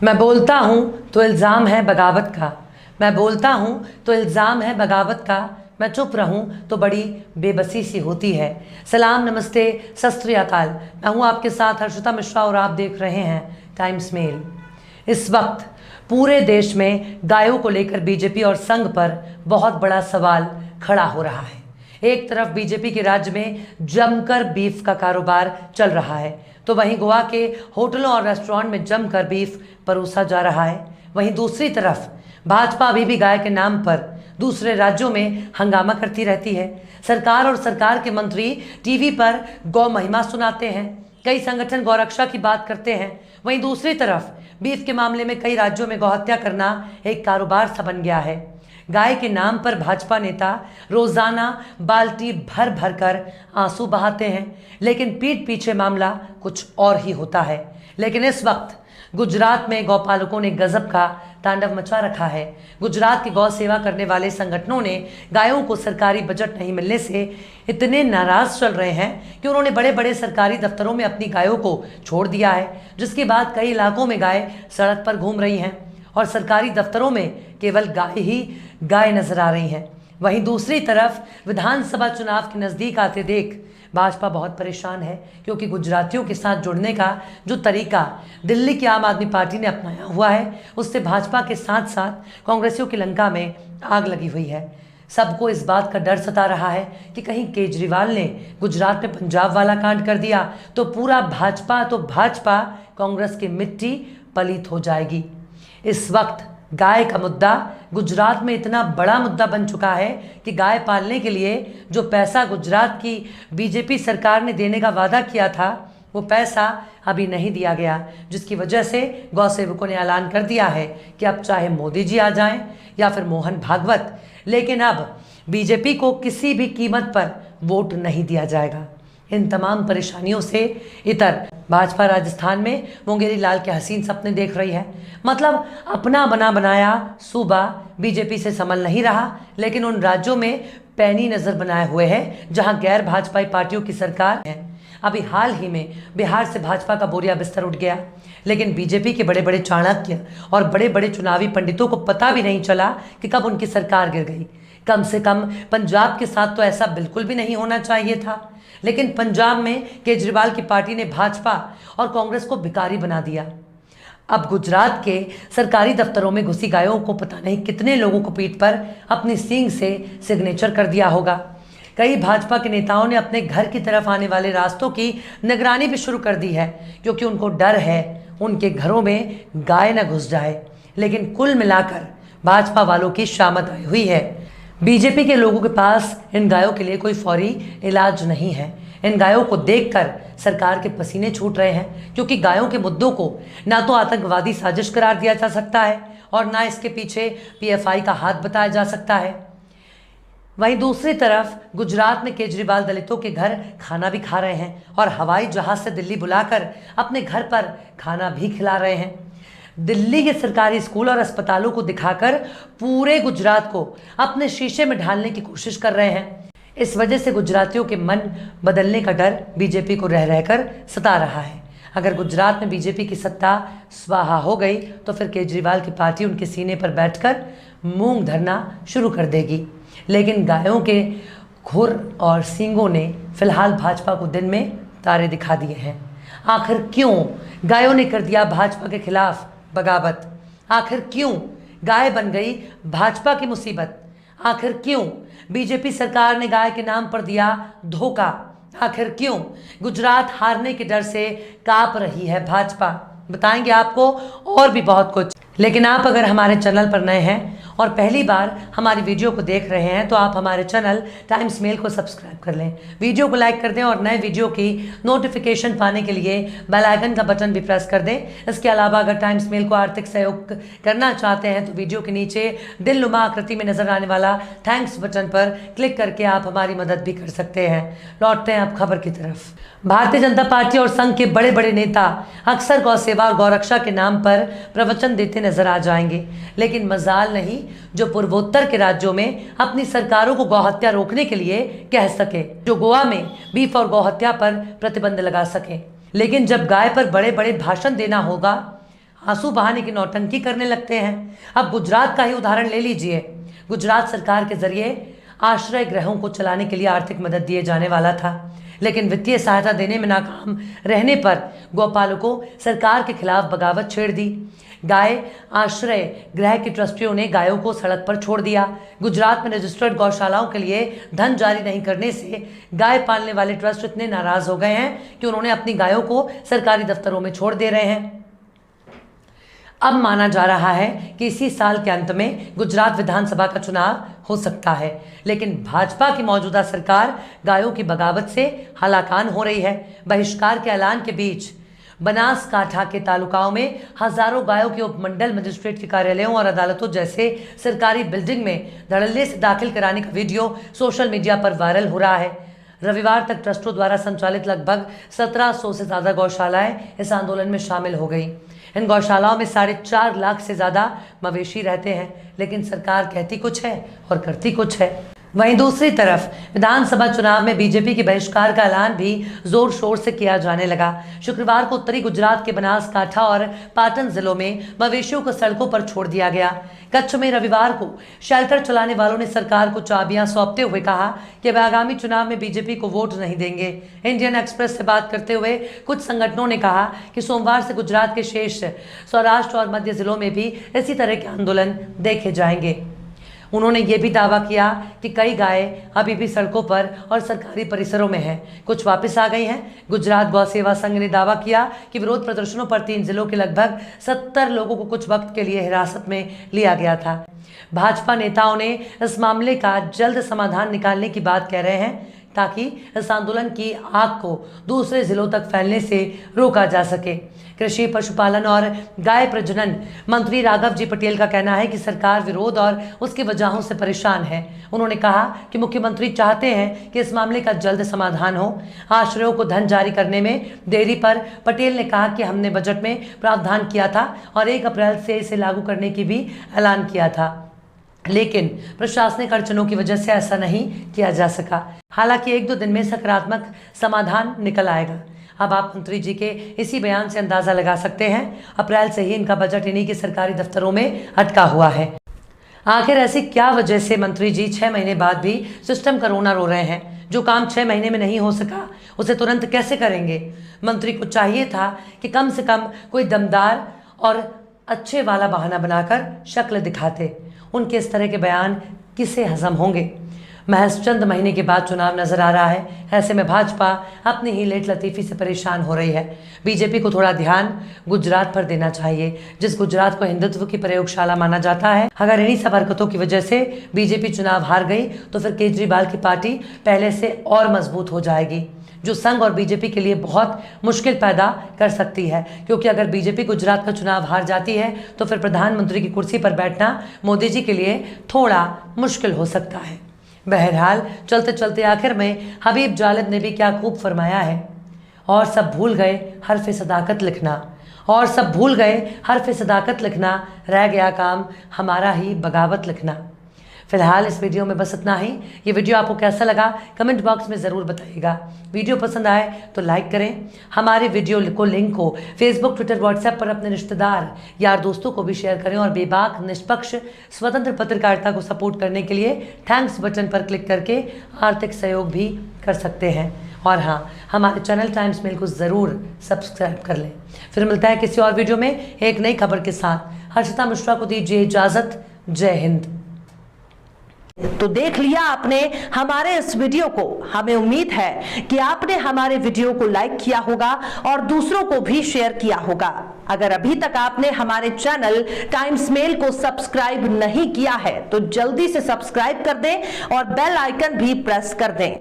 मैं बोलता हूँ तो इल्ज़ाम है बगावत का। मैं बोलता हूँ तो इल्ज़ाम है बगावत का। मैं चुप रहूँ तो बड़ी बेबसी सी होती है। सलाम, नमस्ते, सत श्री अकाल। मैं हूँ आपके साथ हर्षिता मिश्रा और आप देख रहे हैं टाइम्स मेल। इस वक्त पूरे देश में गायों को लेकर बीजेपी और संघ पर बहुत बड़ा सवाल खड़ा हो रहा है। एक तरफ बीजेपी के राज्य में जमकर बीफ का कारोबार चल रहा है, तो वहीं गोवा के होटलों और रेस्टोरेंट में जमकर बीफ परोसा जा रहा है। वहीं दूसरी तरफ भाजपा अभी भी गाय के नाम पर दूसरे राज्यों में हंगामा करती रहती है। सरकार और सरकार के मंत्री टीवी पर गौ महिमा सुनाते हैं, कई संगठन गौरक्षा की बात करते हैं। वहीं दूसरी तरफ बीफ के मामले में कई राज्यों में गौहत्या करना एक कारोबार सा बन गया है। गाय के नाम पर भाजपा नेता रोजाना बाल्टी भर भर कर आंसू बहाते हैं, लेकिन पीठ पीछे मामला कुछ और ही होता है। लेकिन इस वक्त गुजरात में गौपालकों ने गजब का तांडव मचा रखा है। गुजरात के गौ सेवा करने वाले संगठनों ने गायों को सरकारी बजट नहीं मिलने से इतने नाराज चल रहे हैं कि उन्होंने बड़े बड़े सरकारी दफ्तरों में अपनी गायों को छोड़ दिया है, जिसके बाद कई इलाकों में गाय सड़क पर घूम रही हैं और सरकारी दफ्तरों में केवल गाय ही गाय नजर आ रही हैं। वहीं दूसरी तरफ विधानसभा चुनाव के नज़दीक आते देख भाजपा बहुत परेशान है, क्योंकि गुजरातियों के साथ जुड़ने का जो तरीका दिल्ली की आम आदमी पार्टी ने अपनाया हुआ है, उससे भाजपा के साथ साथ कांग्रेसियों की लंका में आग लगी हुई है। सबको इस बात का डर सता रहा है कि कहीं केजरीवाल ने गुजरात में पंजाब वाला कांड कर दिया तो पूरा भाजपा कांग्रेस की मिट्टी पलीत हो जाएगी। इस वक्त गाय का मुद्दा गुजरात में इतना बड़ा मुद्दा बन चुका है कि गाय पालने के लिए जो पैसा गुजरात की बीजेपी सरकार ने देने का वादा किया था, वो पैसा अभी नहीं दिया गया, जिसकी वजह से गौ सेवकों ने ऐलान कर दिया है कि अब चाहे मोदी जी आ जाएं या फिर मोहन भागवत, लेकिन अब बीजेपी को किसी भी कीमत पर वोट नहीं दिया जाएगा। इन तमाम परेशानियों से इतर भाजपा राजस्थान में मुंगेरी लाल के हसीन सपने देख रही है। मतलब अपना बना बनाया सूबा बीजेपी से संभल नहीं रहा, लेकिन उन राज्यों में पैनी नजर बनाए हुए है जहां गैर भाजपाई पार्टियों की सरकार है। अभी हाल ही में बिहार से भाजपा का बोरिया बिस्तर उठ गया, लेकिन बीजेपी के बड़े बड़े चाणक्य और बड़े बड़े चुनावी पंडितों को पता भी नहीं चला कि कब उनकी सरकार गिर गई। कम से कम पंजाब के साथ तो ऐसा बिल्कुल भी नहीं होना चाहिए था, लेकिन पंजाब में केजरीवाल की पार्टी ने भाजपा और कांग्रेस को भिखारी बना दिया। अब गुजरात के सरकारी दफ्तरों में घुसी गायों को पता नहीं कितने लोगों को पीठ पर अपनी सींग से सिग्नेचर कर दिया होगा। कई भाजपा के नेताओं ने अपने घर की तरफ आने वाले रास्तों की निगरानी भी शुरू कर दी है, क्योंकि उनको डर है उनके घरों में गाय न घुस जाए। लेकिन कुल मिलाकर भाजपा वालों की शामत आई हुई है। बीजेपी के लोगों के पास इन गायों के लिए कोई फौरी इलाज नहीं है। इन गायों को देखकर सरकार के पसीने छूट रहे हैं, क्योंकि गायों के मुद्दों को ना तो आतंकवादी साजिश करार दिया जा सकता है और ना इसके पीछे पीएफआई का हाथ बताया जा सकता है। वहीं दूसरी तरफ गुजरात में केजरीवाल दलितों के घर खाना भी खा रहे हैं और हवाई जहाज से दिल्ली बुलाकर अपने घर पर खाना भी खिला रहे हैं। दिल्ली के सरकारी स्कूल और अस्पतालों को दिखाकर पूरे गुजरात को अपने शीशे में ढालने की कोशिश कर रहे हैं। इस वजह से गुजरातियों के मन बदलने का डर बीजेपी को रह रहकर सता रहा है। अगर गुजरात में बीजेपी की सत्ता स्वाहा हो गई तो फिर केजरीवाल की पार्टी उनके सीने पर बैठकर मूंग धरना शुरू कर देगी। लेकिन गायों के खुर और सींगों ने फिलहाल भाजपा को दिन में तारे दिखा दिए हैं। आखिर क्यों गायों ने कर दिया भाजपा के खिलाफ बगावत? आखिर क्यों गाय बन गई भाजपा की मुसीबत? आखिर क्यों बीजेपी सरकार ने गाय के नाम पर दिया धोखा? आखिर क्यों गुजरात हारने के डर से कांप रही है भाजपा? बताएंगे आपको और भी बहुत कुछ। लेकिन आप अगर हमारे चैनल पर नए हैं और पहली बार हमारी वीडियो को देख रहे हैं तो आप हमारे चैनल टाइम्स मेल को सब्सक्राइब कर लें, वीडियो को लाइक कर दें और नए वीडियो की नोटिफिकेशन पाने के लिए बेल आइकन का बटन भी प्रेस कर दें। इसके अलावा अगर टाइम्स मेल को आर्थिक सहयोग करना चाहते हैं तो वीडियो के नीचे दिलनुमा आकृति में नजर आने वाला थैंक्स बटन पर क्लिक करके आप हमारी मदद भी कर सकते हैं। लौटते हैं अब खबर की तरफ। भारतीय जनता पार्टी और संघ के बड़े बड़े नेता अक्सर गौ सेवा और गौरक्षा के नाम पर प्रवचन देते नजर आ जाएंगे, लेकिन मजाल नहीं जो पूर्वोत्तर के राज्यों में अपनी सरकारों को गौहत्या रोकने के लिए कह सके, जो गोवा में बीफ और गौहत्या पर प्रतिबंध लगा सके। लेकिन जब गाय पर बड़े बड़े भाषण देना होगा, आंसू बहाने की नौटंकी करने लगते हैं। अब गुजरात का ही उदाहरण ले लीजिए। गुजरात सरकार के जरिए आश्रय गृहों को चलाने के लिए आर्थिक मदद दिए जाने वाला था, लेकिन वित्तीय सहायता देने में नाकाम रहने पर गौपालकों सरकार के खिलाफ बगावत छेड़ दी। गाय आश्रय गृह के ट्रस्टियों ने गायों को सड़क पर छोड़ दिया। गुजरात में रजिस्टर्ड गौशालाओं के लिए धन जारी नहीं करने से गाय पालने वाले ट्रस्ट इतने नाराज हो गए हैं कि उन्होंने अपनी गायों को सरकारी दफ्तरों में छोड़ दे रहे हैं। अब माना जा रहा है कि इसी साल के अंत में गुजरात विधानसभा का चुनाव हो सकता है, लेकिन भाजपा की मौजूदा सरकार गायों की बगावत से हलाकान हो रही है। बहिष्कार के ऐलान के बीच बनासकांठा के तालुकाओं में हजारों गायों के उपमंडल मजिस्ट्रेट के कार्यालयों और अदालतों जैसे सरकारी बिल्डिंग में धड़ल्ले से दाखिल कराने का वीडियो सोशल मीडिया पर वायरल हो रहा है। रविवार तक ट्रस्टों द्वारा संचालित लगभग 1700 से ज़्यादा गौशालाएं इस आंदोलन में शामिल हो गई। इन गौशालाओं में 4.5 लाख से ज़्यादा मवेशी रहते हैं, लेकिन सरकार कहती कुछ है और करती कुछ है। वहीं दूसरी तरफ विधानसभा चुनाव में बीजेपी के बहिष्कार का ऐलान भी जोर शोर से किया जाने लगा। शुक्रवार को उत्तरी गुजरात के बनासकांठा और पाटन जिलों में मवेशियों को सड़कों पर छोड़ दिया गया। कच्छ में रविवार को शेल्टर चलाने वालों ने सरकार को चाबियां सौंपते हुए कहा कि वे आगामी चुनाव में बीजेपी को वोट नहीं देंगे। इंडियन एक्सप्रेस से बात करते हुए कुछ संगठनों ने कहा कि सोमवार से गुजरात के शेष सौराष्ट्र और मध्य जिलों में भी इसी तरह के आंदोलन देखे जाएंगे। उन्होंने ये भी दावा किया कि कई गायें अभी भी सड़कों पर और सरकारी परिसरों में हैं, कुछ वापस आ गई हैं। गुजरात गौ सेवा संघ ने दावा किया कि विरोध प्रदर्शनों पर 3 जिलों के लगभग 70 लोगों को कुछ वक्त के लिए हिरासत में लिया गया था। भाजपा नेताओं ने इस मामले का जल्द समाधान निकालने की बात कह रहे हैं ताकि इस आंदोलन की आग को दूसरे जिलों तक फैलने से रोका जा सके। कृषि, पशुपालन और गाय प्रजनन मंत्री राघव जी पटेल का कहना है कि सरकार विरोध और उसकी वजहों से परेशान है। उन्होंने कहा कि मुख्यमंत्री चाहते हैं कि इस मामले का जल्द समाधान हो। आश्रयों को धन जारी करने में देरी पर पटेल ने कहा कि हमने बजट में प्रावधान किया था और 1 अप्रैल से इसे लागू करने की भी ऐलान किया था, लेकिन प्रशासनिक अड़चनों की वजह से ऐसा नहीं किया जा सका। हालांकि 1-2 दिन में सकारात्मक समाधान निकल आएगा। अब आप मंत्री जी के इसी बयान से अंदाजा लगा सकते हैं, अप्रैल से ही इनका बजट इन्हीं के सरकारी दफ्तरों में अटका हुआ है। आखिर ऐसी क्या वजह से मंत्री जी 6 महीने बाद भी सिस्टम का रोना रो रहे हैं? जो काम 6 महीने में नहीं हो सका उसे तुरंत कैसे करेंगे? मंत्री को चाहिए था कि कम से कम कोई दमदार और अच्छे वाला बहाना बनाकर शक्ल दिखाते। उनके इस तरह के बयान किसे हजम होंगे? महज चंद महीने के बाद चुनाव नजर आ रहा है। ऐसे में भाजपा अपनी ही लेट लतीफ़ी से परेशान हो रही है। बीजेपी को थोड़ा ध्यान गुजरात पर देना चाहिए, जिस गुजरात को हिंदुत्व की प्रयोगशाला माना जाता है। अगर इन्हीं सब हरकतों की वजह से बीजेपी चुनाव हार गई तो फिर केजरीवाल की पार्टी पहले से और मजबूत हो जाएगी, जो संघ और बीजेपी के लिए बहुत मुश्किल पैदा कर सकती है। क्योंकि अगर बीजेपी गुजरात का चुनाव हार जाती है तो फिर प्रधानमंत्री की कुर्सी पर बैठना मोदी जी के लिए थोड़ा मुश्किल हो सकता है। बहरहाल चलते चलते आखिर में हबीब जालिब ने भी क्या खूब फरमाया है, और सब भूल गए हर्फ सदाकत लिखना, और सब भूल गए हर्फ सदाकत लिखना, रह गया काम हमारा ही बगावत लिखना। फिलहाल इस वीडियो में बस इतना ही। ये वीडियो आपको कैसा लगा कमेंट बॉक्स में ज़रूर बताइएगा। वीडियो पसंद आए तो लाइक करें। हमारे वीडियो को लिंक को फेसबुक, ट्विटर, व्हाट्सएप पर अपने रिश्तेदार, यार, दोस्तों को भी शेयर करें। और बेबाक, निष्पक्ष, स्वतंत्र पत्रकारिता को सपोर्ट करने के लिए थैंक्स बटन पर क्लिक करके आर्थिक सहयोग भी कर सकते हैं। और हाँ, हमारे चैनल टाइम्स मेल को ज़रूर सब्सक्राइब कर लें। फिर मिलता है किसी और वीडियो में एक नई खबर के साथ। हर्षिता मिश्रा को दीजिए इजाज़त। जय हिंद। तो देख लिया आपने हमारे इस वीडियो को। हमें उम्मीद है कि आपने हमारे वीडियो को लाइक किया होगा और दूसरों को भी शेयर किया होगा। अगर अभी तक आपने हमारे चैनल टाइम्स मेल को सब्सक्राइब नहीं किया है तो जल्दी से सब्सक्राइब कर दें और बेल आइकन भी प्रेस कर दें।